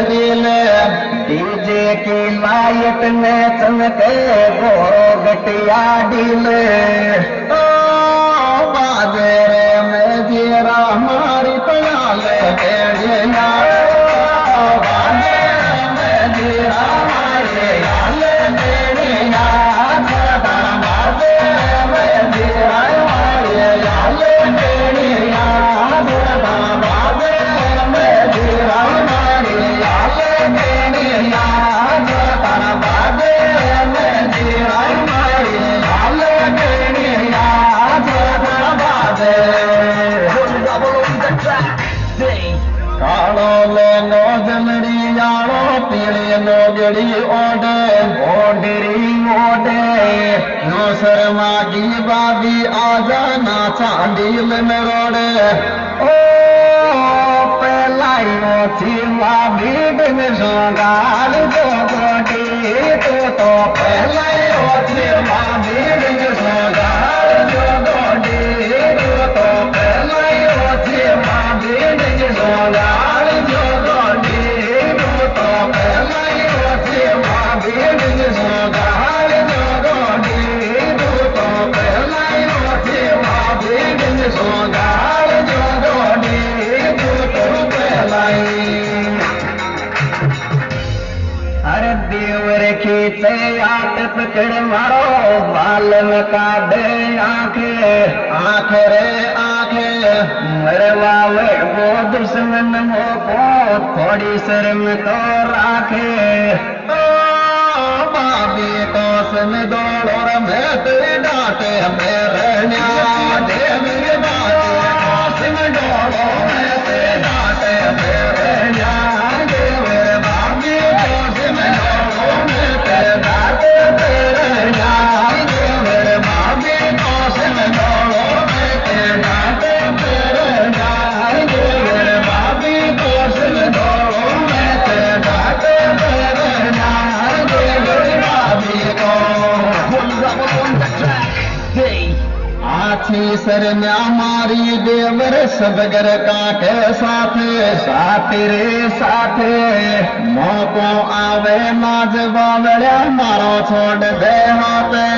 दिले डीजे की लाइट में चमके गोरो गटिया डीले बाजे रे में जीरा हमारी पयाल बेड़िया बाजे में जीरा हमारे लाल बेड़िया बाजे में जीरा हमारे लाल बेड़िया बाजे में जीरा हमारे लाल बेड़िया बाजे में जीरा हमारे लाल बेड़िया कालो लेनो जलड़ी यारो पीले नो जड़ी ओडे ओडरी ओडे नो शर्मा की बाबी आजा ना चांदील में रोडे ओ पहलाई ओची बाबी दिन सोगाल जो गोटी तो पहलाई ओची बाबी दिन सोगाल जो गोटी तो पहलाई ओची बाबी दिन सोगाल जो गोटी तो पहलाई ओची बाबी दिन सोगाल जो गोटी तो पहलाई ओची बाबी दिन सोगाल जो गोटी तो पहलाई अरे देवर खींचे आट पकड़ मारो बाल में काटे आंखे आंख रे आंखे मरवा वो दुश्मन मोको थोड़ी शर्म तो राखे ओ बाबी तो सुन दौड़ो रे मैं तेरी डांटे मेरे न्या दे मेरे बात सुन दौड़ो मैं तेरी डांटे मेरे न्या दे मेरे बाबी तो सुन दौड़ो मैं तेरे डांटे तेरे न्या दे मेरे बाबी तो सुन दौड़ो मैं तेरे डांटे तेरे न्या दे मेरे बाबी तो सुन दौड़ो मैं तेरे डांटे तेरे न्या दे मेरे बाबी को आछी सरन्या मारी देवर सबगर काटे साथे साथ रे साथे मौको आवे नाच बावड़िया मारो छोड़ दे हाथे